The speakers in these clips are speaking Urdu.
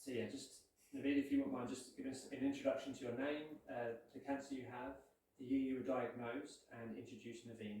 So yeah, just Naveed, if you wouldn't mind just giving us an introduction to your name, the cancer you have, the year you were diagnosed, and introduce Naveen.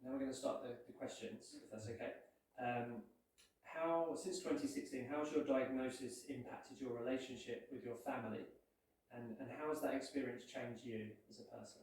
Now we're going to start the questions, if that's okay. Since 2016, how has your diagnosis impacted your relationship with your family, and how has that experience changed you as a person?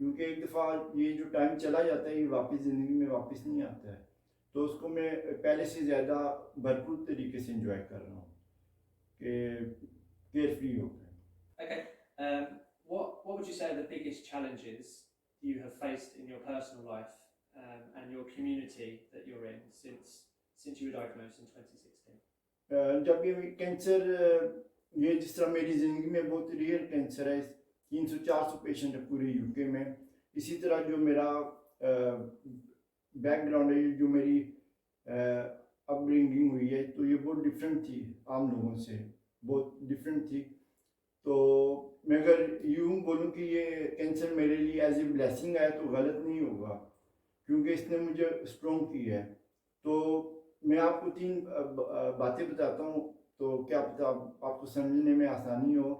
کیونکہ ایک دفعہ یہ جو ٹائم چلا جاتا ہے یہ واپس زندگی میں واپس نہیں آتا ہے، تو اس کو میں پہلے سے زیادہ بھرپور طریقے سے انجوائے کر رہا ہوں کہ کیئر فری ہو گئے. Okay. What would you say are the biggest challenges you have faced in your personal life and your community that you're in since you were diagnosed in 2016? جب یہ کینسر یہ جس طرح میری زندگی میں بہت ریئر کینسر ہے، 300-400 پیشنٹ ہے پورے یو کے میں، اسی طرح جو میرا بیک گراؤنڈ ہے، جو میری اپ برنگنگ ہوئی ہے، تو یہ بہت ڈفرینٹ تھی عام لوگوں سے، بہت ڈفرینٹ تھی. تو میں اگر یوں بولوں کہ یہ کینسر میرے لیے ایز اے بلیسنگ ہے تو غلط نہیں ہوگا، کیونکہ اس نے مجھے اسٹرانگ کی ہے. تو میں آپ کو 3 باتیں بتاتا ہوں تو کیا پتا آپ کو سمجھنے میں آسانی ہو.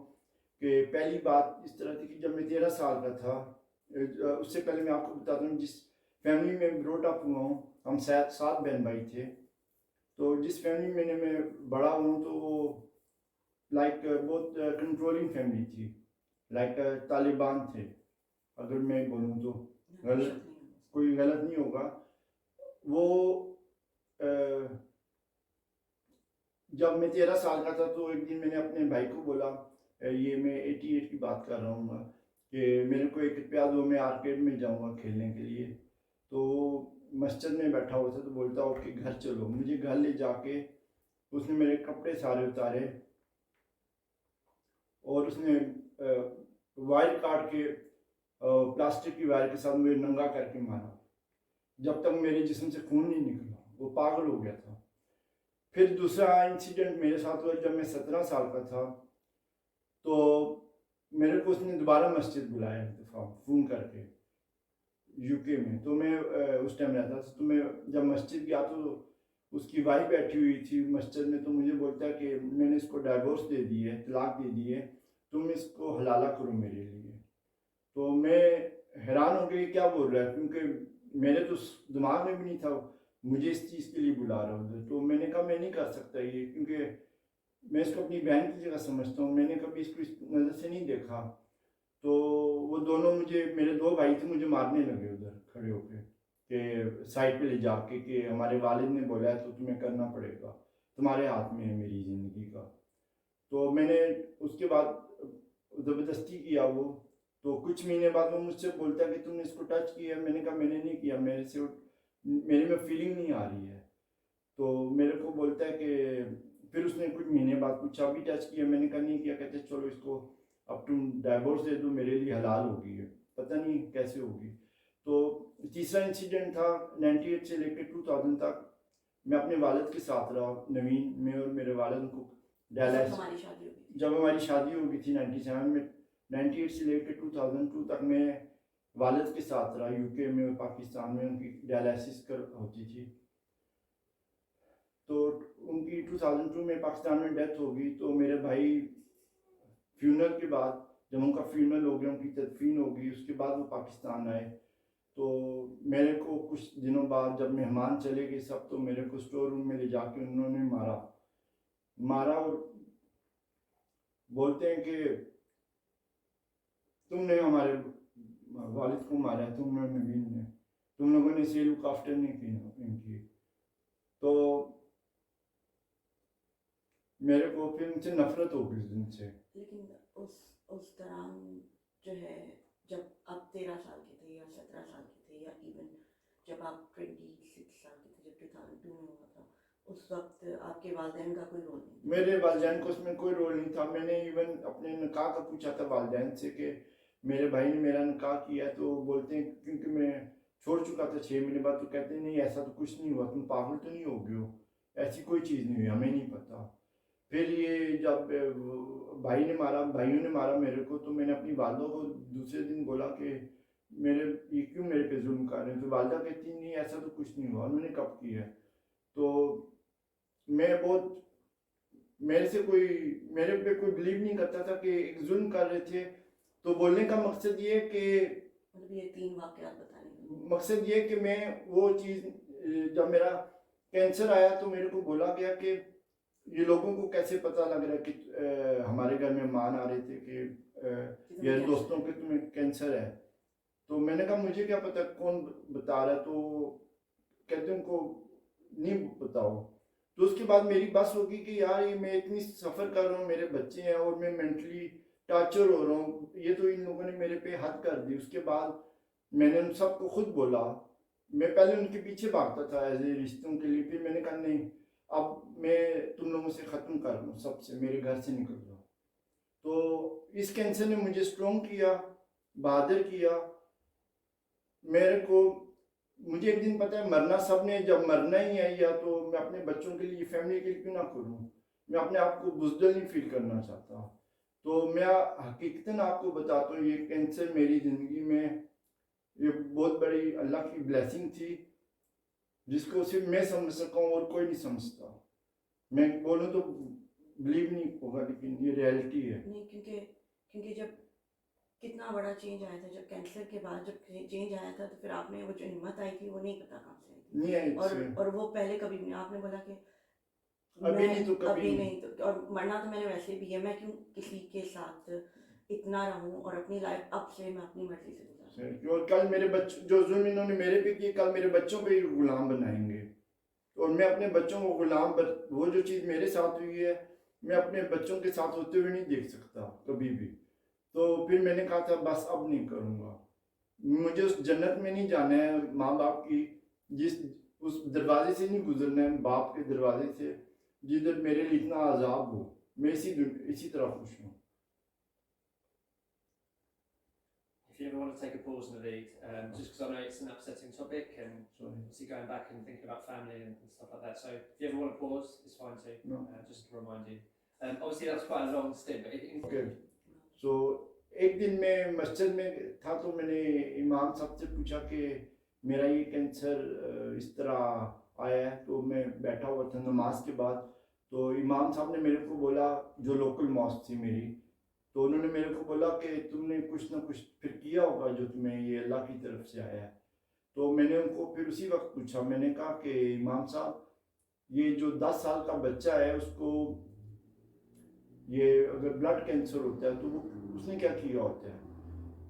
کہ پہلی بات اس طرح تھی کہ جب میں 13 سال کا تھا، اس سے پہلے میں آپ کو بتاتا ہوں جس فیملی میں بروٹ اپ ہوا ہوں، ہم 7 بہن بھائی تھے. تو جس فیملی میں بڑا ہوں تو وہ لائک بہت کنٹرولنگ فیملی تھی، لائک طالبان تھے اگر میں بولوں تو، کوئی غلط نہیں ہوگا. وہ جب میں 13 سال کا تھا تو ایک دن میں نے اپنے بھائی کو بولا، یہ میں 88 کی بات کر رہا ہوں گا، کہ میرے کو 1 روپیہ دو، میں آرکیڈ میں جاؤں گا کھیلنے کے لیے. تو مسجد میں بیٹھا ہوا تھا تو بولتا ہو کہ گھر چلو. مجھے گھر لے جا کے اس نے میرے کپڑے سارے اتارے اور اس نے وائر کاٹ کے پلاسٹک کی وائر کے ساتھ مجھے ننگا کر کے مارا، جب تک میرے جسم سے خون نہیں نکلا. وہ پاگل ہو گیا تھا. پھر دوسرا انسیڈنٹ میرے ساتھ ہوا جب میں 17 سال کا تھا، تو میرے کو اس نے دوبارہ مسجد بلایا ایک دفعہ فون کر کے یو کے میں. تو میں اس ٹائم رہتا تھا، تو میں جب مسجد گیا تو اس کی وائف بیٹھی ہوئی تھی مسجد میں. تو مجھے بولتا ہے کہ میں نے اس کو ڈائیورس دے دی ہے، طلاق دے دی ہے، تم اس کو حلالہ کرو میرے لیے. تو میں حیران ہو گئی کیا بول رہا ہے، کیونکہ میرے تو دماغ میں بھی نہیں تھا مجھے اس چیز کے لیے بلا رہا ہوں. تو میں نے کہا میں نہیں کر سکتا یہ، کیونکہ میں اس کو اپنی بہن کی جگہ سمجھتا ہوں، میں نے کبھی اس کو اس نظر سے نہیں دیکھا. تو وہ دونوں مجھے، میرے 2 بھائی تھے، مجھے مارنے لگے ادھر کھڑے ہو کے کہ سائڈ پہ لے جا کے کہ ہمارے والد نے بولا ہے تو تمہیں کرنا پڑے گا، تمہارے ہاتھ میں ہے میری زندگی کا. تو میں نے اس کے بعد زبردستی کیا وہ. تو کچھ مہینے بعد وہ مجھ سے بولتا ہے کہ تم نے اس کو ٹچ کیا. میں نے کہا میں نے نہیں کیا، میرے میں فیلنگ نہیں آ رہی ہے. تو میرے کو بولتا ہے کہ پھر اس نے کچھ مہینے بعد پوچھا بھی ٹچ کیا. میں نے کہا نہیں کیا. کہتے چلو اس کو اب تم ڈائیورس دے دو، میرے لیے حلال ہوگی ہے، پتہ نہیں کیسے ہوگی. تو تیسرا انسیڈنٹ تھا 98 سے لے کے 2000 تک میں اپنے والد کے ساتھ رہا. نوین، میں اور میرے والد کو ڈیلائس، جب ہماری شادی ہو گئی تھی 97 میں، 98 سے لے کے 2002 تک میں والد کے ساتھ رہا یو کے میں اور پاکستان میں. ان کی ڈیالائسس ہوتی تھی. تو ان کی 2002 میں پاکستان میں ڈیتھ ہو گئی. تو میرے بھائی فیونر کے بعد، جب ان کا فیونر ہو گیا، ان کی تدفین ہو گئی، اس کے بعد وہ پاکستان آئے. تو میرے کو کچھ دنوں بعد جب مہمان چلے گئے سب، تو میرے کو اسٹور روم میں لے جا کے انہوں نے مارا اور بولتے ہیں کہ تم نے ہمارے والد کو مارا ہے، تم لوگوں نے سے لک آفٹر نہیں کی ان کی. تو میرے کو پھر ان سے نفرت ہو گئی اس دن سے. لیکن اس دوران جو ہے، جب آپ 13 سال کے تھے یا 17 سال کے تھے، یا ایون جب آپ 26 سال کے تھے، جب 2002 میں ہوا تھا، اس وقت آپ کے والدین کا کوئی رول نہیں؟ میرے والدین کو اس میں کوئی رول نہیں تھا. میں نے ایون اپنے نکاح کا پوچھا تھا والدین سے کہ میرے بھائی نے میرا نکاح کیا، تو بولتے ہیں کیونکہ میں چھوڑ چکا تھا 6 مہینے بعد، تو کہتے ہیں نہیں ایسا تو کچھ نہیں ہوا، تم پاگل تو نہیں ہو گئے ہو، ایسی کوئی چیز نہیں ہوئی، ہمیں نہیں پتہ. پھر یہ جب بھائیوں نے مارا میرے کو، تو میں نے اپنی والدہ کو دوسرے دن بولا کہ یہ کیوں میرے پہ ظلم کر رہے ہیں. تو والدہ کہتی نہیں ایسا تو کچھ نہیں ہوا، انہوں نے کب کیا ہے. تو میں میرے پہ کوئی بلیو نہیں کرتا تھا کہ ایک ظلم کر رہے تھے. تو بولنے کا مقصد یہ کہ یہ 3 واقعات بتانے، مقصد یہ کہ میں وہ چیز، جب میرا کینسر آیا تو میرے کو بولا گیا کہ یہ لوگوں کو کیسے پتہ لگ رہا ہے کہ ہمارے گھر میں مان آ رہے تھے کہ یہ دوستوں کے تمہیں کینسر ہے. تو میں نے کہا مجھے کیا پتا کون بتا رہا ہے, تو کہتے ان کو نہیں بتاؤ. تو اس کے بعد میری بس ہوگی کہ یار یہ میں اتنی سفر کر رہا ہوں, میرے بچے ہیں اور میں مینٹلی ٹارچر ہو رہا ہوں, یہ تو ان لوگوں نے میرے پہ حد کر دی. اس کے بعد میں نے ان سب کو خود بولا, میں پہلے ان کے پیچھے بھاگتا تھا ایز اے رشتوں کے لیے, پھر میں نے کہا نہیں اب میں تم لوگوں سے ختم کر لوں, سب سے میرے گھر سے نکل جاؤ. تو اس کینسر نے مجھے اسٹرانگ کیا, بہادر کیا. میرے کو مجھے ایک دن پتہ ہے مرنا سب نے, جب مرنا ہی ہے یا تو میں اپنے بچوں کے لیے فیملی کے لیے کیوں نہ کروں. میں اپنے آپ کو بزدل نہیں فیل کرنا چاہتا. تو میں حقیقتاً آپ کو بتاتا ہوں یہ کینسر میری زندگی میں یہ بہت بڑی اللہ کی بلیسنگ تھی, جس کو صرف میں سمجھ سکا ہوں اور کوئی نہیں سمجھتا. میں بولوں تو بلیو نہیں ہوگا, لیکن یہ ریئلٹی ہے. نہیں, کیونکہ جب کتنا بڑا چینج آیا تھا, جب کینسر کے بعد جب چینج آیا تھا, تو پھر آپ میں وہ جو ہمت آئی تھی وہ نہیں پتا کہاں سے آئی تھی, نہیں آئی اور وہ پہلے کبھی نہیں. آپ نے بولا کہ ابھی نہیں تو کبھی ابھی نہیں, تو اور مرنا تو میں نے ویسے بھی ہے, میں کیوں کسی کے ساتھ اتنا رہوں, اور اپنی لائف اب سے میں اپنی مرضی سے گزاروں. اور کل میرے بچوں جو ظلم انہوں نے میرے پہ کیے, کل میرے بچوں پہ ہی غلام بنائیں گے. اور میں اپنے بچوں کو غلام وہ جو چیز میرے ساتھ ہوئی ہے میں اپنے بچوں کے ساتھ ہوتے ہوئے نہیں دیکھ سکتا کبھی بھی. تو پھر میں نے کہا تھا بس اب نہیں کروں گا. مجھے اس جنت میں نہیں جانا ہے ماں باپ کی, جس اس دروازے سے نہیں گزرنا ہے باپ کے دروازے سے جدھر میرے لیے اتنا عذاب ہو. میں اسی طرح خوش ہوں. If you ever want to take a pause, Naveed, just because I know it's an upsetting topic and obviously going back and thinking about family and stuff like that. So if you ever want to pause, it's fine too. No. Just to remind you. Obviously that's quite a long stint. But Okay. So ایک دن میں مسجد میں تھا تو میں نے امام صاحب سے پوچھا کہ میرا یہ کینسر اس طرح آیا ہے. تو میں بیٹھا ہوا تھا نماز کے بعد, تو امام صاحب نے میرے کو بولا, جو لوکل ماسک تھی میری, تو انہوں نے میرے کو بولا کہ تم نے کچھ نہ کچھ پھر کیا ہوگا جو تمہیں یہ اللہ کی طرف سے آیا ہے. تو میں نے ان کو پھر اسی وقت پوچھا, میں نے کہا کہ امام صاحب یہ جو 10 سال کا بچہ ہے اس کو یہ اگر بلڈ کینسر ہوتا ہے تو وہ اس نے کیا کیا ہوتا ہے.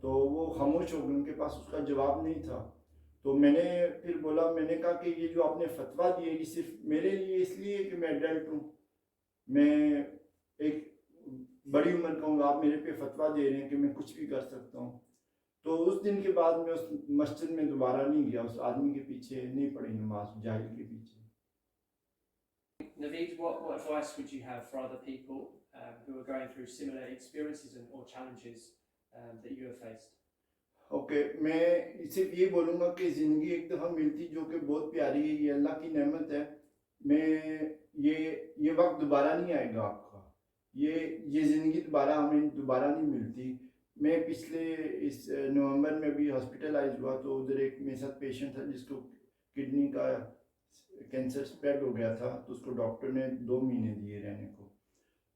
تو وہ خاموش ہو گئے, ان کے پاس اس کا جواب نہیں تھا. تو میں نے پھر بولا, میں نے کہا کہ یہ جو آپ نے فتویٰ دیے یہ صرف میرے لیے اس لیے کہ میں ایڈلٹ ہوں, میں ایک بڑی عمر کا ہوں, آپ میرے پہ فتویٰ دے رہے ہیں کہ میں کچھ بھی کر سکتا ہوں. تو اس دن کے بعد میں اس مسجد میں دوبارہ نہیں گیا, اس آدمی کے پیچھے نہیں پڑھی نماز, جاہل کے پیچھے. Naveed, what advice would you have for other people who are going through similar experiences or challenges that you have faced? Okay, میں صرف یہ بولوں گا کہ زندگی ایک دفعہ ملتی جو کہ بہت پیاری ہے, یہ اللہ کی نعمت ہے. میں یہ وقت دوبارہ نہیں آئے گا آپ کا, یہ زندگی ہمیں دوبارہ نہیں ملتی. میں پچھلے اس نومبر میں بھی ہاسپٹلائز ہوا, تو ادھر ایک میرے ساتھ پیشنٹ تھا جس کو کڈنی کا کینسر اسپریڈ ہو گیا تھا, تو اس کو ڈاکٹر نے 2 مہینے دیے رہنے کو.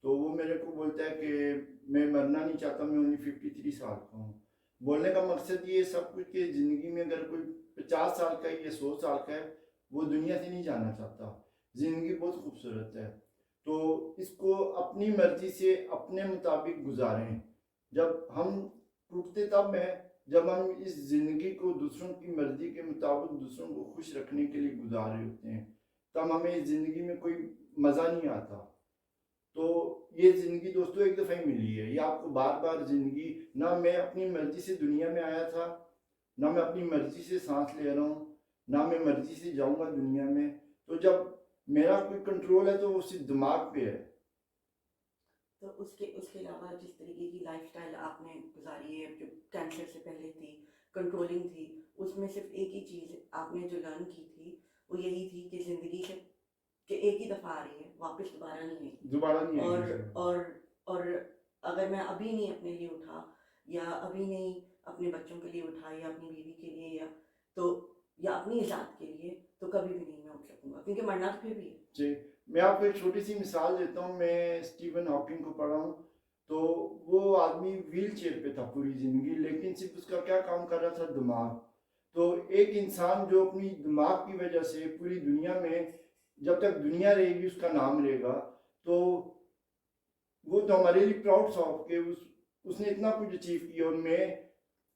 تو وہ میرے کو بولتا ہے کہ میں مرنا نہیں چاہتا, میں اونلی 53 سال کا ہوں. بولنے کا مقصد یہ سب کچھ کہ زندگی میں اگر کوئی 50 سال کا ہے یا 100 سال کا ہے وہ دنیا سے نہیں جانا چاہتا. زندگی بہت خوبصورت ہے, تو اس کو اپنی مرضی سے اپنے مطابق گزاریں. جب ہم ٹوٹتے تب ہے جب ہم اس زندگی کو دوسروں کی مرضی کے مطابق دوسروں کو خوش رکھنے کے لیے گزار رہے ہوتے ہیں, تب ہمیں اس زندگی میں کوئی مزہ نہیں آتا. تو یہ زندگی دوستوں ایک دفعہ ہی ملی ہے, یہ آپ کو بار بار زندگی, نہ میں اپنی مرضی سے دنیا میں آیا تھا, نہ میں اپنی مرضی سے سانس لے رہا ہوں, نہ میں مرضی سے جاؤں گا دنیا میں. تو جب میرا کوئی کنٹرول ہے تو وہ صرف دماغ پہ ہے. تو اس کے علاوہ جس طریقے کی لائف سٹائل آپ نے گزاری ہے جو کینسر سے پہلے تھی, کنٹرولنگ تھی, اس میں صرف ایک ہی چیز آپ نے جو لرن کی تھی وہ یہی تھی کہ زندگی سے کہ ایک ہی دفعہ آ رہی ہے, واپس دوبارہ نہیں ہے, دوبارہ نہیں ہے. اور اگر میں ابھی نہیں اپنے لیے اٹھا, یا ابھی نہیں اپنے بچوں کے لیے اٹھا, یا اپنی بیوی کے لیے, یا اپنی ذات کے لیے, تو کبھی بھی نہیں میں اٹھ سکوں گا, کیونکہ مرنا تو پھر بھی ہے. جی, میں آپ کو ایک چھوٹی سی مثال دیتا ہوں. میں اسٹیون ہاکنگ کو پڑھا ہوں, تو وہ آدمی ویل چیئر پہ تھا پوری زندگی, لیکن صرف اس کا کیا کام کر رہا تھا, دماغ. تو ایک انسان جو اپنی دماغ کی وجہ سے پوری دنیا میں جب تک دنیا رہے گی اس کا نام رہے گا, تو وہ تو ہمارے لیے پراؤڈ تھا کہ اس نے اتنا کچھ اچیو کیا. اور میں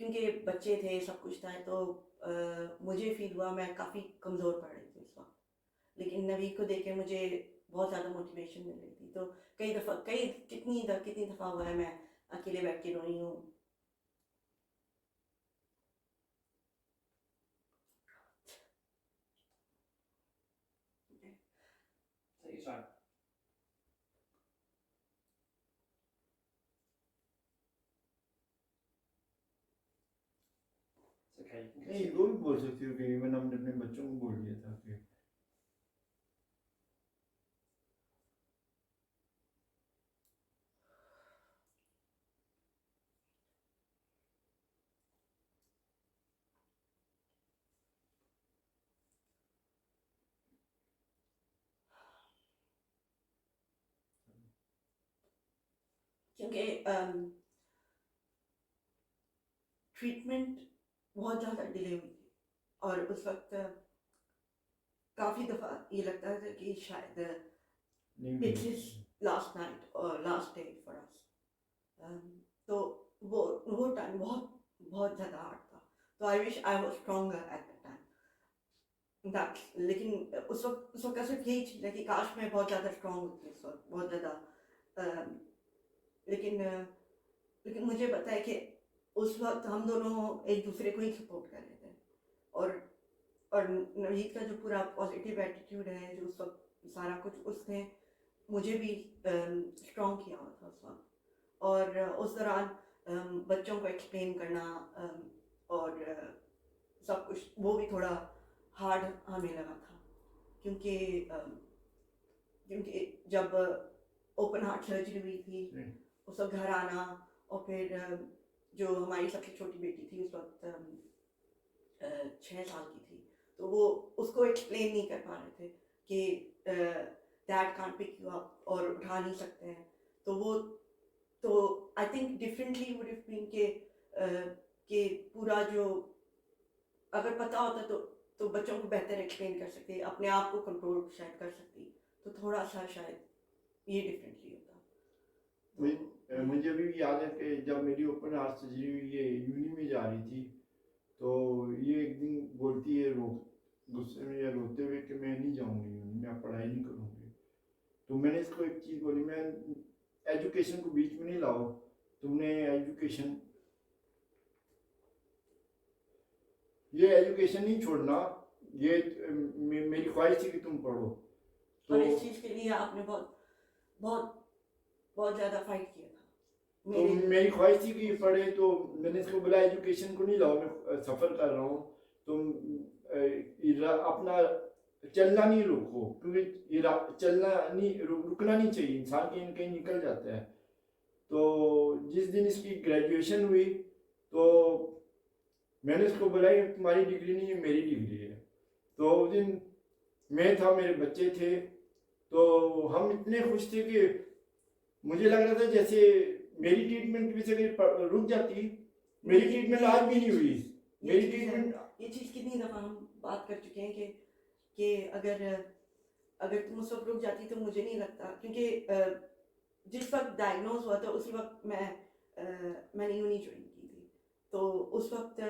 کیونکہ بچے تھے سب کچھ تھا تو مجھے فیل ہوا میں کافی کمزور پڑ رہی تھی اس وقت, لیکن نوید کو دیکھ کے مجھے بہت زیادہ موٹیویشن مل رہی تھی. تو کتنی دفعہ ہوا ہے میں اکیلے بیٹھ کے روئی ہوں. Take your time. It's okay. You can نہیں continue. وہ بھی بول سکتی ہو کہ ایون ہم نے اپنے بچوں کو بول دیا تھا کہ کیونکہ ٹریٹمنٹ بہت زیادہ ڈیلے ہوئی تھی, اور اس وقت کافی دفعہ یہ لگتا تھا کہ شاید نہیں it is last night or last day for us. تو وہ ٹائم بہت زیادہ ہارڈ تھا. تو I wish I was stronger at that time. لیکن اس وقت کا صرف یہی چیز ہے کہ کاش میں بہت زیادہ اسٹرانگ ہوتی اس وقت, بہت زیادہ. لیکن مجھے پتا ہے کہ اس وقت ہم دونوں ایک دوسرے کو ہی سپورٹ کر رہے تھے, اور نوید کا جو پورا پازیٹیو ایٹیٹیوڈ ہے, جو اس وقت سارا کچھ اس نے مجھے بھی اسٹرانگ کیا ہوا تھا اس وقت. اور اس دوران بچوں کو ایکسپلین کرنا اور سب کچھ وہ بھی تھوڑا ہارڈ ہمیں لگا تھا, کیونکہ جب اوپن ہارٹ سرجری ہوئی تھی اس وقت گھر آنا, اور پھر جو ہماری سب سے چھوٹی بیٹی تھی اس وقت 6 سال کی تھی, تو وہ اس کو ایکسپلین نہیں کر پا رہے تھے کہ dad can't pick you up اور اٹھا نہیں سکتے ہیں. تو I think differently would have been کہ پورا جو اگر پتہ ہوتا تو بچوں کو بہتر ایکسپلین کر سکتے, اپنے آپ کو کنٹرول شاید کر سکتی, تو تھوڑا سا شاید یہ ڈفرینٹلی ہوتا. مجھے بھی یاد ہے کہ جب میری اوپن ہارٹ سرجری ہوئی, یہ یونی میں جا رہی تھی, تو یہ ایک دن بولتی ہے غصے میں یا روتے ہوئے کہ میں نہیں جاؤں گی یونی, میں پڑھائی نہیں کروں گی. تو میں نے اس کو ایک چیز بولی, میں ایجوکیشن کو بیچ میں نہیں لاؤ, تم نے ایجوکیشن نہیں چھوڑنا, یہ میری خواہش تھی کہ تم پڑھو. اور اس چیز کے لیے آپ نے بہت زیادہ فائٹ کیا تھا. تو میری خواہش تھی کہ یہ پڑھے, تو میں نے اس کو بولا ایجوکیشن کو نہیں لاؤ, میں سفر کر رہا ہوں, تم اپنا چلنا نہیں روکو, کیونکہ یہ رکنا نہیں چاہیے, انسان کہیں نہ کہیں نکل جاتا ہے. تو جس دن اس کی گریجویشن ہوئی تو میں نے اس کو بولا کہ تمہاری ڈگری نہیں ہے, میری ڈگری ہے. تو اس دن میں تھا, میرے بچے تھے, تو ہم اتنے خوش تھے کہ مجھے لگ رہا تھا جیسے میری ٹریٹمنٹ کی وجہ سے رک جاتی. میری ٹریٹمنٹ آج بھی نہیں ہوئی. میری ٹریٹمنٹ یہ چیز کتنی دفعہ ہم بات کر چکے ہیں کہ اگر تم اس وقت رک جاتی تو مجھے نہیں لگتا, کیونکہ جس وقت ڈائگنوز ہوا تھا اسی وقت میں نے یونی جوائن کی تھی. تو اس وقت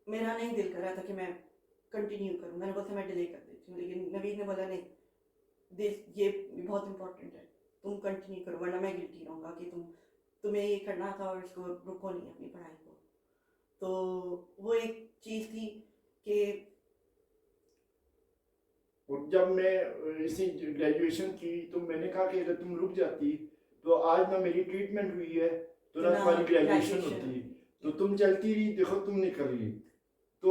میرا نہیں دل کر رہا تھا کہ میں کنٹینیو کروں, میں نے بولا میں ڈیلے کر دیتی ہوں, لیکن نوید نے بولا نہیں, یہ بہت امپورٹنٹ ہے, تم کنٹینیو کرو ورنہ میں گلٹی رہوں گا کہ تمہیں یہ کرنا تھا اور اس کو رکو نہیں اپنی پڑھائی کو. تو وہ ایک چیز تھی کہ جب میں اسی گریجویشن کی تو میں نے کہا کہ اگر تم رک جاتی تو آج نہ میری ٹریٹمنٹ ہوئی ہے تو نہ تمہاری گریجویشن ہوتی, تو تم چلتی رہی, دیکھو تم نکل گئی. تو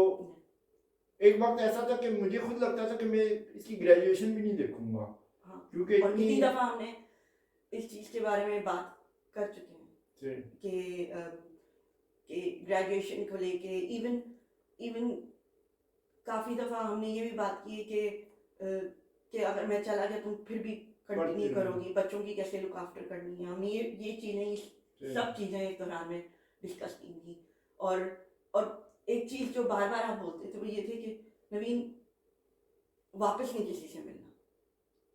ایک وقت ایسا تھا کہ مجھے خود لگتا تھا کہ میں اس کی گریجویشن بھی نہیں دیکھوں گا, کیونکہ اور کتنی دفعہ ہم نے اس چیز کے بارے میں بات کر چکے ہیں کہ گریجویشن کو لے کے ایون کافی دفعہ ہم نے یہ بھی بات کی کہ اگر میں چلا گیا تم پھر بھی کنٹینیو کرو گی, بچوں کی کیسے لک آفٹر کرنی ہے. ہم نے یہ چیزیں سب چیزیں اس دوران میں ڈسکس کی تھی. اور ایک چیز جو بار بار آپ بولتے تھے وہ یہ تھے کہ نوین واپس نہیں کسی سے ملنا,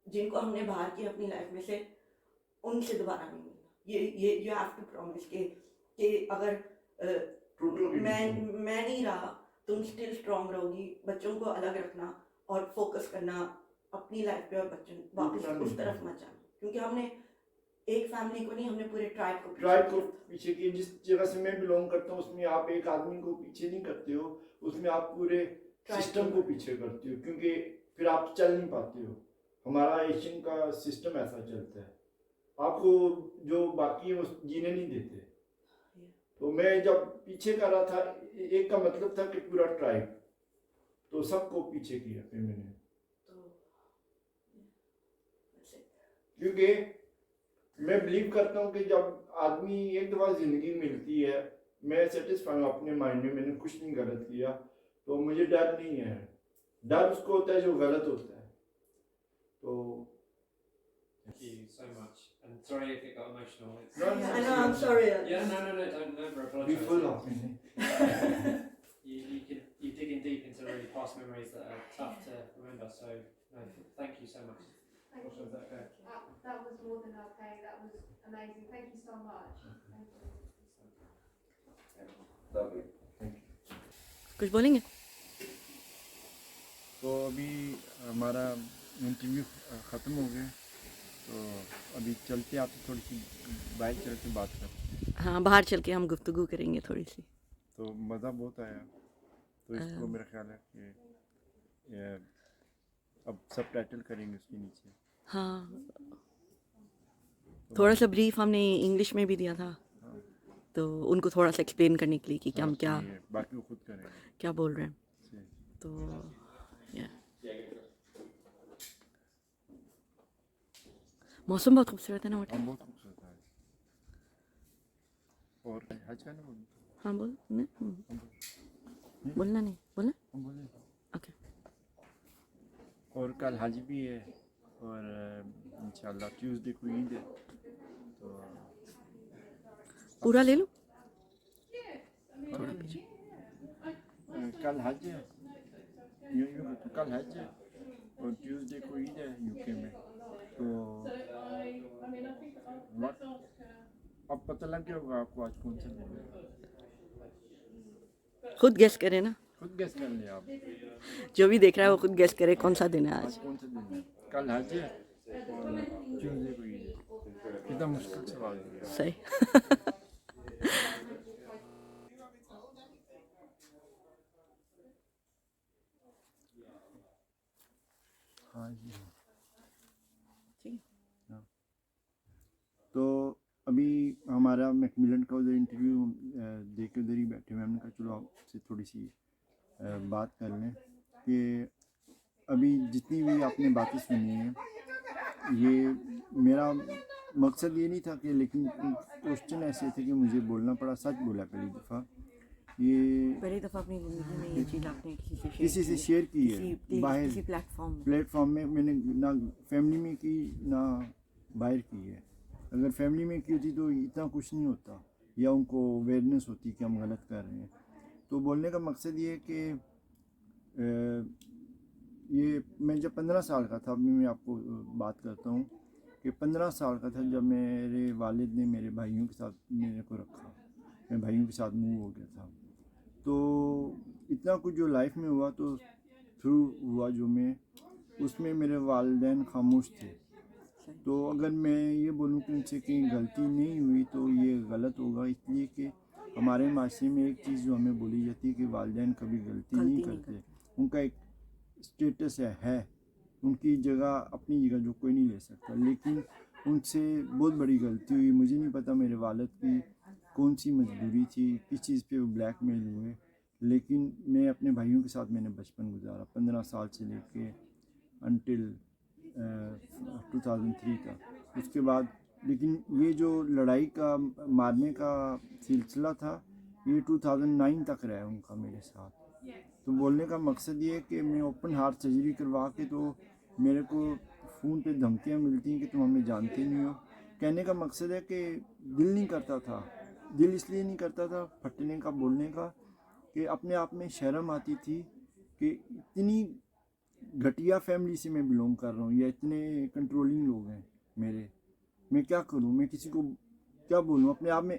جن کو ہم نے باہر کی اپنی لائف میں سے ان سے دوبارہ نہیں ملنا. یہ یو ہیو ٹو پرومس کہ اگر میں نہیں رہا, تم اسٹل اسٹرانگ رہو گی, بچوں کو الگ رکھنا اور فوکس کرنا اپنی لائف پہ اور بچوں واپس اس طرف مت جانا, کیونکہ ہم نے ایک فیملی کو نہیں, ہم نے پورے ٹرائب کو پیچھے کیا. جس جگہ سے میں بلونگ کرتا ہوں اس میں آپ ایک آدمی کو پیچھے نہیں کرتے ہو, اس میں آپ پورے سسٹم کو پیچھے کرتے ہو, کیونکہ پھر آپ چل نہیں پاتے ہو. ہمارا ایشین کا سسٹم ایسا چلتا ہے, آپ کو جو باقی ہے وہ جینے نہیں دیتے. تو میں جب پیچھے کر رہا تھا, ایک کا مطلب تھا کہ پورا ٹرائب, تو سب کو پیچھے کیا پھر میں نے, کیونکہ میں بلیو کرتا ہوں کہ جب آدمی ایک دفعہ زندگی ملتی ہے, میں سیٹسفائی ہوں اپنے مائنڈ میں نے کچھ نہیں غلط کیا, تو مجھے ڈر نہیں ہے. ڈر اس کو ہوتا ہے جو غلط ہوتا ہے. تو Thank you so much. And sorry if it got emotional. It's, I know, I'm sorry. Yeah, no, don't never apologise. be full of it. You digging deep into really past memories that are tough to remember. So no, thank you so much. Thank you. Is that okay? That was more than okay. That was amazing. Thank you so much. Thank you. Lovely. کچھ بولیں گے؟ تو ابھی ہمارا انٹرویو ختم ہو گیا, تو ابھی چلتے آپ سے تھوڑی سی باہر چل کے بات کرتے ہیں. ہاں, باہر چل کے ہم گفتگو کریں گے تھوڑی سی. تو مزہ بہت آیا, تو اس کو میرا خیال ہے کہ اب سب ٹائٹل کریں گے اس کے نیچے. ہاں, تھوڑا سا بریف ہم نے انگلش میں بھی دیا تھا, تو ان کو تھوڑا سا ایکسپلین کرنے کے لیے کہ ہم کیا باقی وہ خود کریں گے کیا بول رہے ہیں. تو موسم بہت خوبصورت ہے نا. ہم بہت خوبصورت ہے. اور حج کا نا ہاں بولنا نہیں بولنا. ہم بولیں. اوکے. اور کل حج بھی ہے, اور انشاءاللہ ٹیوزڈے کو عید ہے, تو پورا لے لو. کل حج ہے, کل حج ہے اور ٹیوزڈے کو عید ہے یو کے میں. تو اب پتہ لگ گیا ہوگا آپ کو آج کون سا دن ہے. خود گیس کرے نا, خود گیس کر لیں آپ, جو بھی دیکھ رہا ہے وہ خود گیس کرے کون سا دن ہے آج. آج کون سا دن ہے. کل حج ہے اور ٹیوزڈے کو عید ہے. کتنا مشکل سوال ہے. صحیح. ہاں جی. تو ابھی ہمارا میکملن کا ادھر انٹرویو دے کے ادھر ہی بیٹھے ہوئے, ہم نے کہا چلو آپ سے تھوڑی سی بات کر لیں کہ ابھی جتنی بھی آپ نے باتیں سنی ہیں, یہ میرا مقصد یہ نہیں تھا کہ, لیکن کوشچن ایسے تھے کہ مجھے بولنا پڑا. سچ بولا پہلی دفعہ, یہ پہلی دفعہ اپنی زندگی میں یہ چیز آپ نے کسی سے شیئر کی ہے باہر کسی پلیٹ فارم میں نے نہ فیملی میں کی نہ باہر کی ہے. اگر فیملی میں کی ہوتی تو اتنا کچھ نہیں ہوتا, یا ان کو اویئرنیس ہوتی کہ ہم غلط کر رہے ہیں. تو بولنے کا مقصد یہ ہے کہ یہ میں جب 15 سال کا تھا, ابھی میں آپ کو بات کرتا ہوں کہ 15 سال کا تھا جب میرے والد نے میرے بھائیوں کے ساتھ میرے کو رکھا, میں بھائیوں کے ساتھ موو ہو گیا تھا. تو اتنا کچھ جو لائف میں ہوا تو تھرو ہوا جو میں اس میں میرے والدین خاموش تھے. تو اگر میں یہ بولوں کہ ان سے کہیں غلطی نہیں ہوئی تو یہ غلط ہوگا, اس لیے کہ ہمارے معاشرے میں ایک چیز جو ہمیں بولی جاتی ہے کہ والدین کبھی غلطی نہیں کرتے. ان کا ایک اسٹیٹس ہے, ان کی جگہ اپنی جگہ جو کوئی نہیں لے سکتا. لیکن ان سے بہت بڑی غلطی ہوئی. مجھے نہیں پتہ میرے والد کی کون سی مجبوری تھی, کس چیز پہ وہ بلیک میل ہوئے, لیکن میں اپنے بھائیوں کے ساتھ میں نے بچپن گزارا 15 سال سے لے کے انٹل 2003 تک. اس کے بعد لیکن یہ جو لڑائی کا مارنے کا سلسلہ تھا یہ 2009 تک رہا ان کا میرے ساتھ. تو بولنے کا مقصد یہ ہے کہ میں اوپن ہارٹ سرجری کروا کے, تو میرے کو فون پہ دھمکیاں ملتی ہیں کہ تم ہمیں جانتے نہیں ہو. کہنے کا مقصد ہے کہ دل نہیں کرتا تھا, دل اس لیے نہیں کرتا تھا پھٹنے کا, بولنے کا, کہ اپنے آپ میں شرم آتی تھی کہ اتنی گھٹیا فیملی سے میں بلونگ کر رہا ہوں, یا اتنے کنٹرولنگ لوگ ہیں میرے, میں کیا کروں, میں کسی کو کیا بولوں. اپنے آپ میں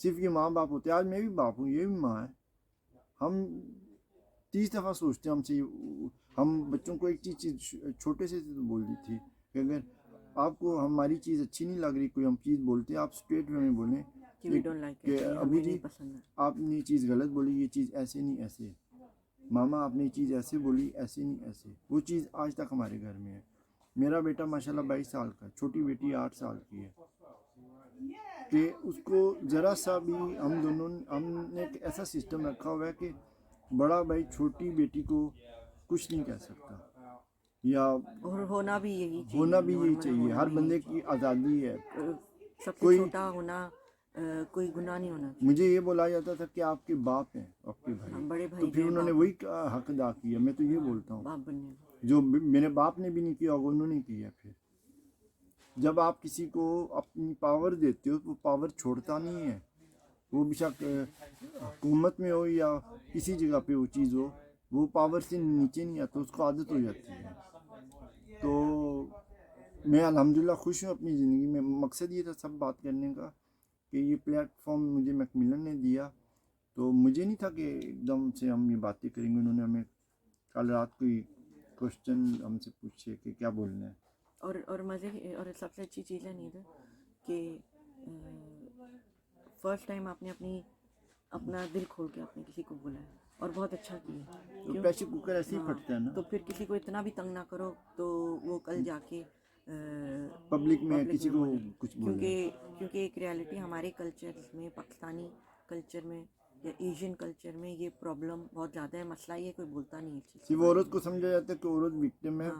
صرف یہ ماں باپ ہوتے ہیں. آج میں بھی باپ ہوں, یہ بھی ماں ہے. ہم 30 دفعہ سوچتے ہیں ہم سے. ہم بچوں کو ایک چیز چھوٹے سے تو بول دی تھی کہ اگر آپ کو ہماری چیز اچھی نہیں لگ رہی, کوئی ہم چیز بولتے ہیں, آپ اسٹریٹ وے میں بولیں کہ ابو جی آپ نے یہ چیز غلط بولی, یہ چیز ایسے نہیں ایسے, ماما آپ نے یہ چیز ایسے بولی, ایسے نہیں ایسے. وہ چیز آج تک ہمارے گھر میں ہے. میرا بیٹا ماشاءاللہ 22 سال کا, چھوٹی بیٹی 8 سال کی ہے, کہ اس کو ذرا سا بھی ہم نے ایک ایسا سسٹم رکھا ہوا ہے کہ بڑا بھائی چھوٹی بیٹی کو کچھ نہیں کہہ سکتا, یا اور ہونا بھی یہی چاہیے. ہر بندے کی آزادی ہے. سب سے چھوٹا ہونا کوئی گناہ نہیں ہونا چاہیے. مجھے یہ بولا جاتا تھا کہ آپ کے باپ ہیں, آپ کے بھائی, بڑے تو بھائی پھر انہوں نے وہی حق ادا کیا. میں تو یہ بولتا ہوں باپ بننے جو میرے باپ نے بھی نہیں کیا ہوگا انہوں نے کیا. پھر جب آپ کسی کو اپنی پاور دیتے ہو تو وہ پاور چھوڑتا نہیں ہے. وہ بے شک حکومت میں ہو یا کسی جگہ پہ وہ چیز ہو, وہ پاور سے نیچے نہیں آتا, اس کو عادت ہو جاتی ہے. تو میں الحمدللہ خوش ہوں اپنی زندگی میں. مقصد یہ تھا سب بات کرنے کا کہ یہ پلیٹ فارم مجھے میکملن نے دیا, تو مجھے نہیں تھا کہ ایک دم سے ہم یہ باتیں کریں گے. انہوں نے ہمیں کل رات کوئی کوشچن ہم سے پوچھے کہ کیا بولنا ہے. اور مزے اور سب سے اچھی چیز ہے نیدر کہ فرسٹ ٹائم آپ نے اپنا دل کھول کے آپ نے کسی کو بولا ہے اور بہت اچھا کیا. تو پریشر کوکر ایسے ہی پھٹتا ہے نا, تو پھر کسی کو اتنا بھی تنگ نہ کرو تو وہ کل جا کے پبلک میں کسی کو کچھ بولے. کیونکہ ایک ریالٹی ہمارے کلچر میں, پاکستانی کلچر میں یا ایشین کلچر میں یہ پرابلم بہت زیادہ ہے. مسئلہ یہ کوئی بولتا نہیں ہے. صرف عورت کو سمجھا جاتا ہے کہ عورت وکٹم ہے,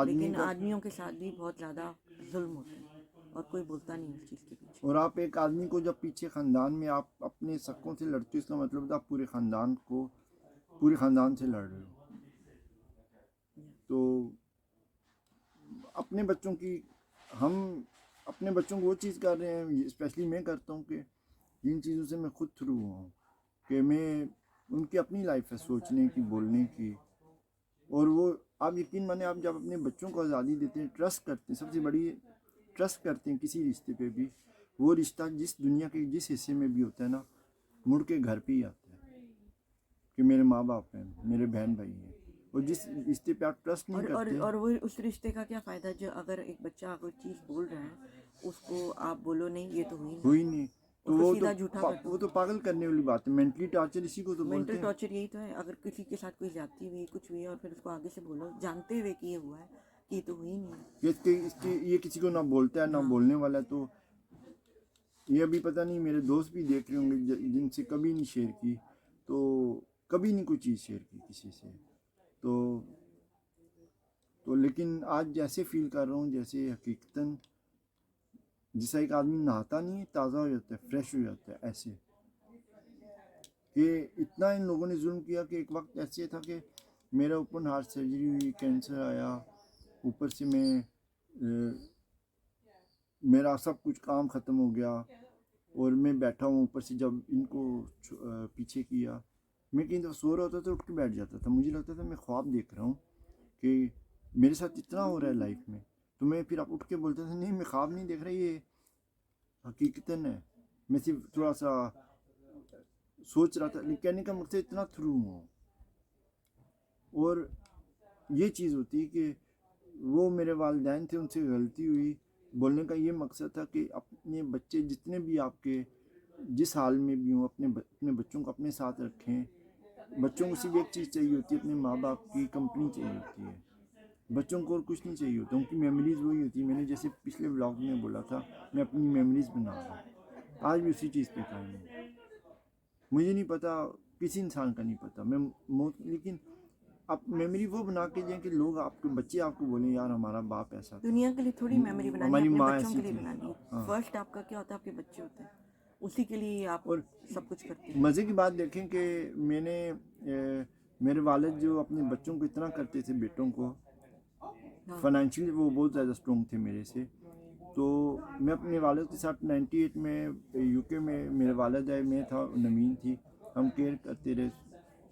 لیکن آدمیوں کے ساتھ بھی بہت زیادہ ظلم ہوتا ہے اور کوئی بولتا نہیں اس چیز کے پیچھے. اور آپ ایک آدمی کو جب پیچھے خاندان میں آپ اپنے سکوں سے لڑتے ہو, اس کا مطلب ہوتا ہے آپ پورے خاندان سے لڑ رہے ہو. تو اپنے بچوں کو وہ چیز کر رہے ہیں, اسپیشلی میں کرتا ہوں کہ جن چیزوں سے میں خود تھرو ہوا ہوں, کہ میں ان کی اپنی لائف ہے سوچنے کی, بولنے کی. اور وہ آپ یقین مانیں, آپ جب اپنے بچوں کو آزادی دیتے ہیں, ٹرسٹ کرتے ہیں, سب سے بڑی ٹرسٹ کرتے ہیں کسی رشتے پہ بھی, وہ رشتہ جس دنیا کے جس حصے میں بھی ہوتا ہے نا, مڑ کے گھر پہ ہی آتا ہے کہ میرے ماں باپ ہیں, میرے بہن بھائی ہیں. اور جس رشتے پہ آپ ٹرسٹ نہیں کرتے, اور وہ اس رشتے کا کیا فائدہ جو اگر ایک بچہ کوئی چیز بول رہا ہے اس کو آپ بولو نہیں یہ تو ہوئی نہیں, تو وہ تو پاگل کرنے والی بات ہے. مینٹلی ٹارچر اسی کو تو بولتے ہیں. مینٹل ٹارچر یہی تو ہے. اگر کسی کے ساتھ کوئی زیادتی ہوئی, کچھ ہوئی, اور پھر اس کو آگے سے بولو جانتے ہوئے کہ یہ ہوا ہے کہ یہ تو ہوئی نہیں, یہ کسی کو نہ بولتا ہے نہ بولنے والا. تو یہ ابھی پتہ نہیں, میرے دوست بھی دیکھ رہے ہوں گے جن سے کبھی نہیں شیئر کی, تو کبھی نہیں کوئی چیز شیئر کی کسی سے. تو لیکن آج جیسے فیل کر رہا ہوں جیسے حقیقتاً جیسا ایک آدمی نہاتا نہیں ہے, تازہ ہو جاتا ہے, فریش ہو جاتا ہے, ایسے کہ اتنا ان لوگوں نے ظلم کیا کہ ایک وقت ایسے تھا کہ میرا اوپن ہارٹ سرجری ہوئی, کینسر آیا, اوپر سے میرا سب کچھ کام ختم ہو گیا, اور میں بیٹھا ہوں. اوپر سے جب ان کو پیچھے کیا, میں کہیں دفعہ سو رہا ہوتا تو اٹھ کے بیٹھ جاتا تھا. مجھے لگتا تھا میں خواب دیکھ رہا ہوں کہ میرے ساتھ اتنا ہو رہا ہے لائف میں. تو میں پھر اٹھ کے بولتا تھا نہیں میں خواب نہیں دیکھ رہا, یہ حقیقتاً ہے. میں صرف تھوڑا سا سوچ رہا تھا. کہنے کا مقصد اتنا تھرو ہوں. اور یہ چیز ہوتی ہے کہ وہ میرے والدین تھے, ان سے غلطی ہوئی. بولنے کا یہ مقصد تھا کہ اپنے بچے جتنے بھی آپ کے جس حال میں بھی ہوں, اپنے بچوں کو اپنے ساتھ رکھیں. بچوں کو صرف ایک چیز چاہیے ہوتی ہے, اپنے ماں باپ کی کمپنی چاہیے ہوتی ہے. بچوں کو اور کچھ نہیں چاہیے ہوتا, ان کی میموریز وہی ہوتی ہے. میں نے جیسے پچھلے ولاگ میں بولا تھا, میں اپنی میموریز بنا رہا ہوں. آج بھی اسی چیز پہ قائم ہوں. مجھے نہیں پتا, کسی انسان کا نہیں پتا میں لیکن آپ میموری وہ بنا کے دیں کہ لوگ آپ کے بچے آپ کو بولیں یار ہمارا باپ ایسا تھا. دنیا کے لیے تھوڑی میموری بنانی ہے, ہماری اپنے ماں بچوں ایسی کے لیے تھی. بنانی ہے. فرسٹ آپ کا کیا ہوتا ہے, آپ کے بچے ہوتے ہیں, اسی کے لیے آپ سب کچھ کرتے ہیں. مزے کی بات دیکھیں کہ میرے والد جو اپنے بچوں کو اتنا کرتے تھے, بیٹوں کو فائنینشلی وہ بہت زیادہ اسٹرانگ تھے میرے سے. تو میں اپنے والد کے ساتھ 98 میں یو کے میں میرے والد ہے, میں تھا, نوین تھی, ہم کیئر کرتے رہے.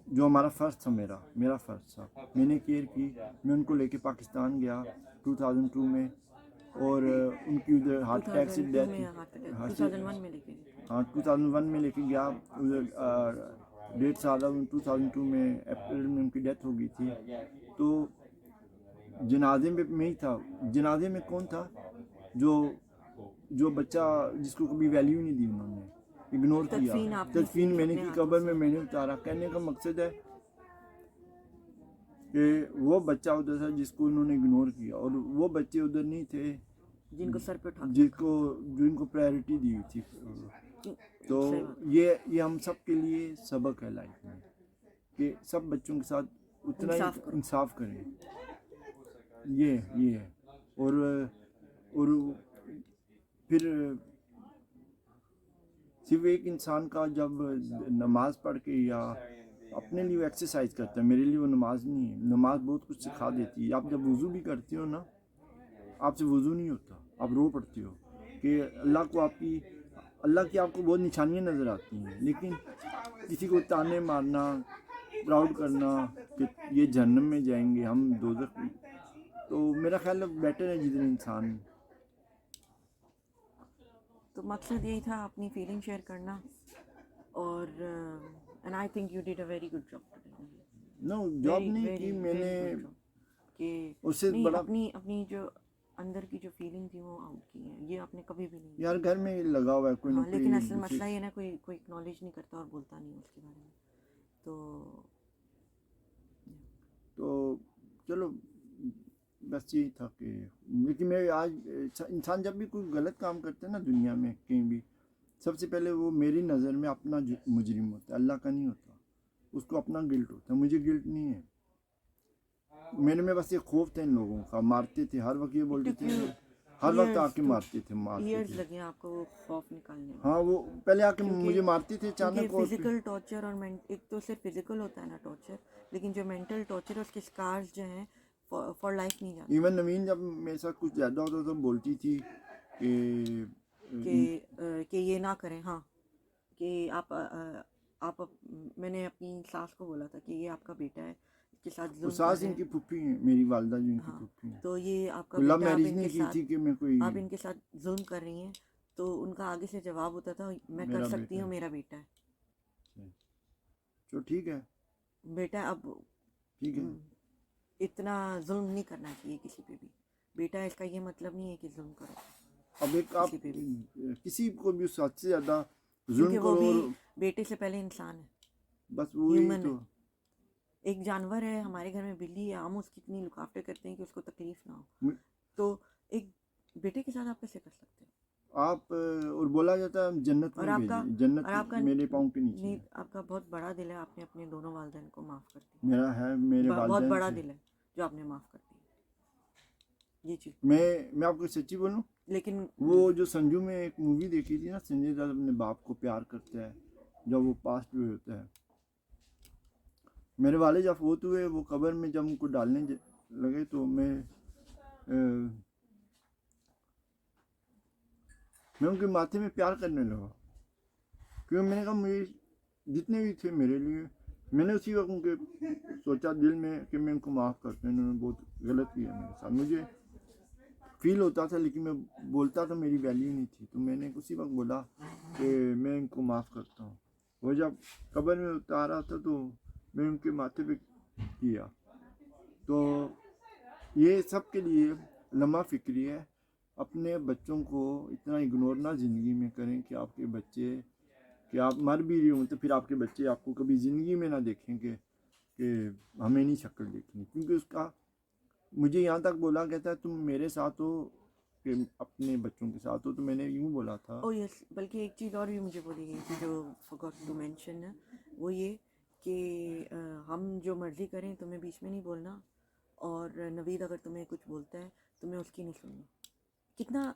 جو ہمارا فرض تھا, میرا فرض تھا, میں نے کیئر کی. میں ان کو لے کے پاکستان گیا 2002 میں. اور ان کی ادھر ہارٹ اٹیک سے 2002 ڈیتھ میں ہارٹ اٹیک 2001 میں لے کے گئے. ہاں 2001 میں لے کے گیا ادھر 1.5 سال 2002 میں اپریل میں ان کی ڈیتھ ہو گئی تھی. تو جنازے میں میں ہی تھا. جنازے میں کون تھا؟ جو بچہ جس کو کبھی ویلیو نہیں دی انہوں نے, اگنور کیا. تدفین آپ نے تدفین میں نے کی, قبر میں نے اتارا. کہنے کا مقصد ہے کہ وہ بچہ ادھر تھا جس کو انہوں نے اگنور کیا, اور وہ بچے ادھر نہیں تھے جن کو سر پہ اٹھا جو ان کو پرائیورٹی دی ہوئی تھی. تو یہ ہم سب کے لیے سبق ہے لائف میں کہ سب بچوں کے ساتھ اتنا ہی انصاف کریں. یہ ہے. اور پھر صرف ایک انسان کا جب نماز پڑھ کے یا اپنے لیے وہ ایکسرسائز کرتا ہے, میرے لیے وہ نماز نہیں ہے. نماز بہت کچھ سکھا دیتی ہے. آپ جب وضو بھی کرتے ہو نا, آپ سے وضو نہیں ہوتا, آپ رو پڑتے ہو کہ اللہ کی آپ کو بہت نشانیاں نظر آتی ہیں, لیکن کسی کو تانے مارنا, پراؤڈ کرنا کہ یہ جہنم میں جائیں گے, ہم دوزخ میں, تو میرا خیال ہے بیٹر ہے جتنے انسان. تو مقصد یہی تھا اپنی فیلنگ شیئر کرنا, اور and I think you did a very good job. No job نہیں کی میں نے, کہ اس سے بڑا اپنی جو اندر کی جو فیلنگ تھی وہ آؤٹ کی ہے. یہ آپ نے کبھی بھی نہیں یار گھر میں لگا ہوا ہے کوئی نہ کوئی, لیکن اصل مسئلہ یہ نا کوئی اکنالج نہیں کرتا اور بولتا نہیں اس کے بارے میں. تو چلو بس یہی تھا کہ, لیکن میں آج انسان جب بھی کوئی غلط کام کرتا ہے نا دنیا میں کہیں بھی, سب سے پہلے وہ میری نظر میں اپنا مجرم ہوتا ہے, اللہ کا نہیں ہوتا. اس کو اپنا گلٹ ہوتا ہے, مجھے گلٹ نہیں ہے. میرے میں بس یہ خوف تھا ان لوگوں کا, مارتے تھے ہر وقت, یہ بولتے تھے ہر وقت آ کے مارتے تھے. ایئرز لگے آپ کو وہ خوف نکالنے میں. ہاں وہ پہلے آ کے مجھے مارتے تھے اچانک. اور فزیکل ٹارچر اور ایک تو صرف فزیکل ہوتا ہے نا ٹارچر, لیکن جو مینٹل ٹارچر اس کے اسکارز جو ہیں فار لائف نہیں جاتے. ایون نوین جب میرے ساتھ کچھ زیادہ ہوتا تو بولتی تھی کہ یہ نہ کریں. ہاں کہ آپ میں نے اپنی ساس کو بولا تھا کہ یہ آپ کا بیٹا ہے, اس کے ساتھ ظلم ساس ان کی پھپھی ہیں, میری والدہ جو ان کی پھپھی ہیں. تو یہ آپ کا لو بیٹا, میرج نہیں کی تھی کہ میں کوئی, آپ ان کے ساتھ ظلم کر رہی ہیں. تو ان کا آگے سے جواب ہوتا تھا میں کر سکتی ہوں, میرا بیٹا ہے. تو ٹھیک ہے بیٹا, اب ٹھیک ہے, اتنا ظلم نہیں کرنا چاہیے کسی پہ بھی. بیٹا اس کا یہ مطلب نہیں ہے کہ ظلم کرو. اب ایک آپ کسی کو بھی اس حد سے زیادہ ظلم کرو, اور بیٹے سے پہلے انسان ہے, بس وہی تو ایک جانور ہے. ہمارے گھر میں بلی ہے, ہم اس کی اتنی لک آفٹر کرتے ہیں کہ اس کو تکلیف نہ ہو. تو ایک بیٹے کے ساتھ آپ کیسے کر سکتے ہیں آپ, اور بولا جاتا ہے جنت میں بھیجیں, جنت میرے پاؤں کے نیچے. آپ کا بہت بڑا دل ہے, آپ نے اپنے دونوں والدین کو معاف کر دیا. میرا ہے, میرے والدین بہت بڑا دل ہے جو آپ نے معاف کر دیا. یہ چیز میں آپ کو سچی بولوں, لیکن وہ جو سنجو میں ایک مووی دیکھی تھی نا, سنجے دت اپنے باپ کو پیار کرتا ہے جب وہ پاسٹ ہوئے ہوتا ہے. میرے والد جب فوت ہوئے, وہ قبر میں جب ان کو ڈالنے لگے تو میں ان کے ماتھے میں پیار کرنے لگا, کیونکہ میں نے کہا مجھے جتنے بھی تھے میرے لیے, میں نے اسی وقت ان کے سوچا دل میں کہ میں ان کو معاف کرتا ہوں, انہوں نے بہت غلط کیا میرے ساتھ. مجھے فیل ہوتا تھا لیکن میں بولتا تھا, میری ویلیو نہیں تھی. تو میں نے اسی وقت بولا کہ میں ان کو معاف کرتا ہوں. وہ جب قبر میں اتارا تھا تو میں ان کے ماتھے پہ کیا. تو یہ سب کے لیے لمحہ فکری ہے, اپنے بچوں کو اتنا اگنور نہ زندگی میں کریں کہ آپ کے بچے, کہ آپ مر بھی رہے ہوں تو پھر آپ کے بچے آپ کو کبھی زندگی میں نہ دیکھیں کہ ہمیں نہیں شکل دیکھنی. کیونکہ اس کا مجھے یہاں تک بولا گیا تھا تم میرے ساتھ ہو کہ اپنے بچوں کے ساتھ ہو, تو میں نے یوں بولا تھا. یس, بلکہ ایک چیز اور بھی مجھے بولی گئی تھی جو forgot to mention ہے, وہ یہ کہ ہم جو مرضی کریں تمہیں بیچ میں نہیں بولنا, اور نوید اگر تمہیں کچھ بولتا ہے تمہیں اس کی نہیں سننی. کتنا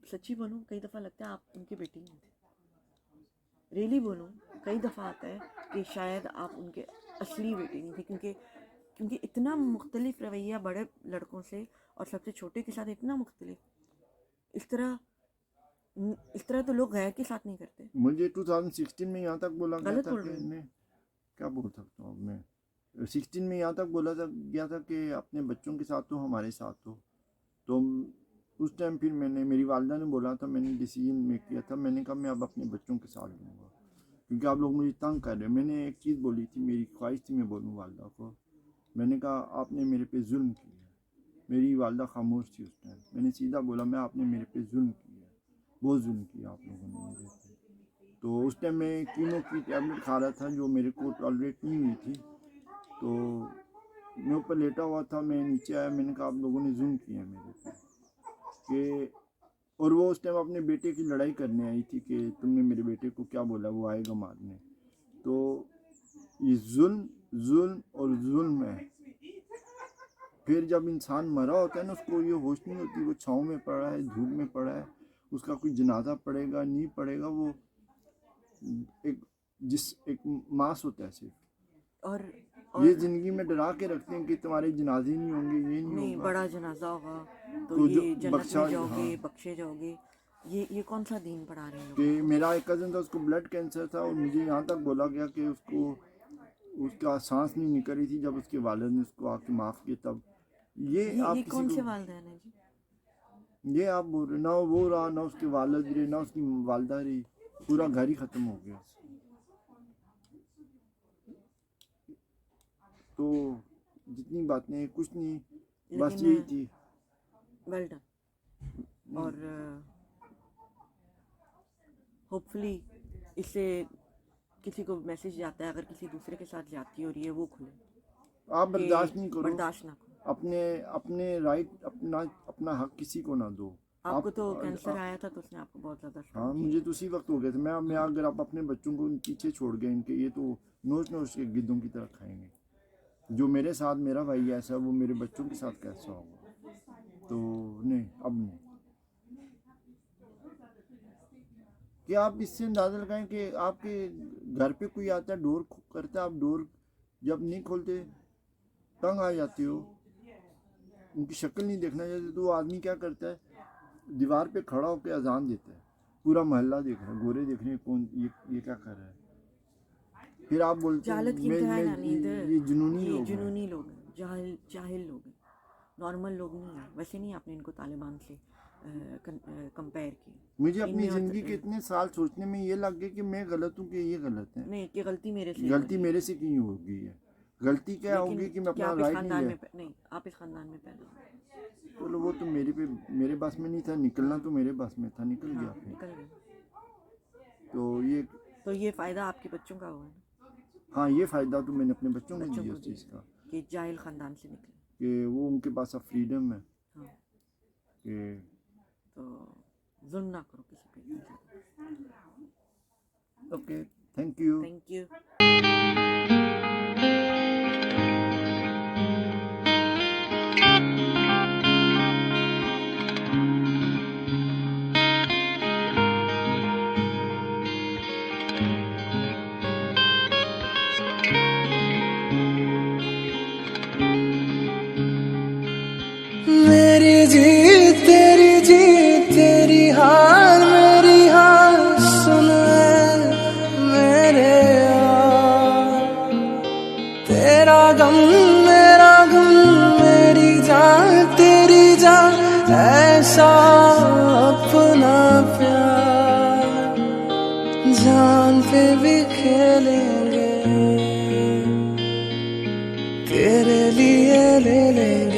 سچی بولوں, کئی دفعہ لگتا ہے آپ ان کے بیٹے نہیں تھے. ریلی بولوں, کئی دفعہ آتا ہے کہ شاید آپ ان کے اصلی بیٹے نہیں تھے, کیونکہ اتنا مختلف رویہ بڑے لڑکوں سے اور سب سے چھوٹے کے ساتھ اتنا مختلف. اس طرح تو لوگ غیر کے ساتھ نہیں کرتے. مجھے 2016 میں یہاں تک بولا گیا تھا کہ میں کیا بول سکتا ہوں, میں 16 میں یہاں تک بولا گیا تھا کہ اپنے بچوں کے ساتھ ہو, ہمارے ساتھ ہو. تو اس ٹائم پھر میں نے, میری والدہ نے بولا تھا, میں نے ڈیسیجن میک کیا تھا, میں نے کہا میں اب اپنے بچوں کے ساتھ دوں گا کیونکہ آپ لوگ مجھے تنگ کر رہے ہیں. میں نے ایک چیز بولی تھی, میری خواہش تھی میں بولوں والدہ کو, میں نے کہا آپ نے میرے پہ ظلم کیا. میری والدہ خاموش تھی اس ٹائم. میں نے سیدھا بولا میں آپ نے میرے پہ ظلم کیا, بہت ظلم کیا آپ لوگوں نے میرے پہ. تو اس ٹائم میں کیمو کی ٹیبلٹ کھا رہا تھا جو میرے کو ٹالریٹ نہیں ہوئی تھی. تو میں اوپر لیٹا ہوا تھا, میں نیچے آیا, میں نے کہا آپ لوگوں نے ظلم کیا میرے پہ کہ, اور وہ اس ٹائم اپنے بیٹے کی لڑائی کرنے آئی تھی کہ تم نے میرے بیٹے کو کیا بولا, وہ آئے گا مارنے. تو یہ ظلم اور ظلم ہے. پھر جب انسان مرا ہوتا ہے نا, اس کو یہ ہوش نہیں ہوتی, وہ چھاؤں میں پڑا ہے, دھوپ میں پڑا ہے, اس کا کوئی جنازہ پڑے گا نہیں پڑے گا, وہ ایک ماس ہوتا ہے صرف. اور یہ زندگی میں ڈرا کے رکھتے ہیں کہ تمہارے جنازے نہیں ہوں گے, یہ نہیں ہوگا, بڑا جنازہ ہوگا تو تو یہ جنت بخشا, میں جاؤ گے, ہاں, بخشے جاؤ گے. یہ کون سا دین پڑھا رہے ہیں لوگ؟ کہ میرا ایک کزن تھا, اس کو بلڈ کینسر تھا, اور مجھے یہاں تک بولا گیا کہ اس کا سانس نہیں نکل رہی تھی. جب اس کے والد نے اس کو آ کے معاف کیا تب. یہ آپ کسی کون سے کو, والدین ہیں جی؟ یہ آپ بول رہے, نہ وہ رہا, نہ اس کے والد رہے, نہ اس کی والدہ رہی, پورا گھر ہی ختم ہو گیا. تو جتنی باتیں کچھ نہیں, بس یہی تھی. Well done. اور ہوپ فلی اس سے کسی کو میسج جاتا ہے, اگر کسی دوسرے کے ساتھ جاتی ہے اور یہ وہ کھلے, آپ برداشت نہیں کرو, برداشت نہ کرو. اپنے رائٹ, اپنا حق کسی کو نہ دو. آپ کو تو کینسر آیا تھا تو اس نے آپ کو بہت زیادہ ہاں, مجھے تو اسی وقت ہو گیا تھا. میں اگر آپ اپنے بچوں کو پیچھے چھوڑ گئے, ان کے یہ تو نوچ کے گدوں کی طرح کھائیں گے. جو میرے ساتھ میرا بھائی ایسا, وہ میرے بچوں کے ساتھ کیسا ہوگا. تو نہیں, اب نہیں. کہ آپ اس سے اندازہ لگائیں کہ آپ کے گھر پہ کوئی آتا ہے, ڈور کرتا ہے, آپ ڈور جب نہیں کھولتے تنگ آ جاتے ہو, ان کی شکل نہیں دیکھنا چاہتے, تو وہ آدمی کیا کرتا ہے, دیوار پہ کھڑا ہو کے اذان دیتا ہے. پورا محلہ دیکھ رہا ہے, گورے دیکھ رہے ہیں, کون یہ کیا کر رہا ہے. پھر آپ بولتے ہیں یہ جنونی لوگ ہیں, جاہل لوگ ہیں, نارمل لوگ نہیں ہیں. ویسے نہیں آپ نے ان کو طالبان سے کمپیئر کیا. مجھے اپنی زندگی کے اتنے سال سوچنے میں یہ لگ گیا کہ میں غلط ہوں کہ یہ غلط ہے. نہیں, کہ غلطی میرے سے کیوں ہو گئی ہے. غلطی کیا ہوگی کہ میں اپنا رائٹ نہیں, آپ اس خاندان میں پیدا ہوئے. چلو وہ تو میرے بس میں نہیں تھا, نکلنا تو میرے بس میں تھا, نکل گیا. تو یہ فائدہ آپ کے بچوں کا ہوا ہے. ہاں, یہ فائدہ تو میں نے اپنے بچوں کو دیا اس چیز کا, کہ جاہل خاندان سے نکلے, کہ وہ ان کے پاس اب فریڈم ہے. کہ تو ظلم نہ کرو کسی پہ. Okay, thank you. میری جیت تیری جیت, تیری ہار میری ہار, سن میرے یار. تیرا غم میرا غم, میری جان تیری جان, ایسا اپنا پیار. جان پہ بھی کھیلیں گے, تیرے لیے لے لیں گے.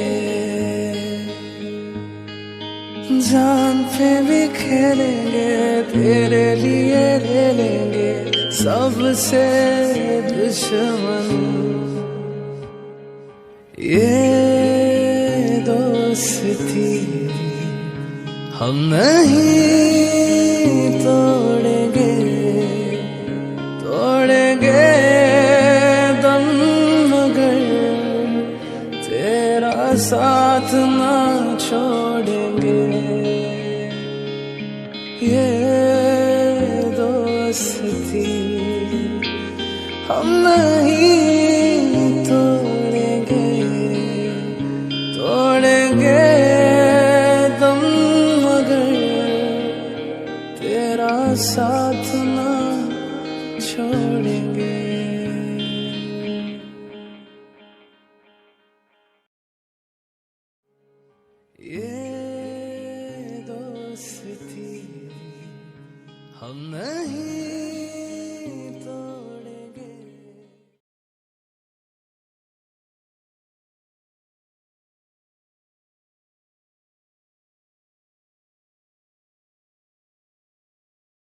جان پہ بھی کھیلیں گے, تیرے لیے لے لیں گے. سب سے دشمن یہ دوستی ہم نہیں توڑیں گے دم, مگر تیرا ساتھ نہ چھوڑیں گے. یہ دوستی ہم نہیں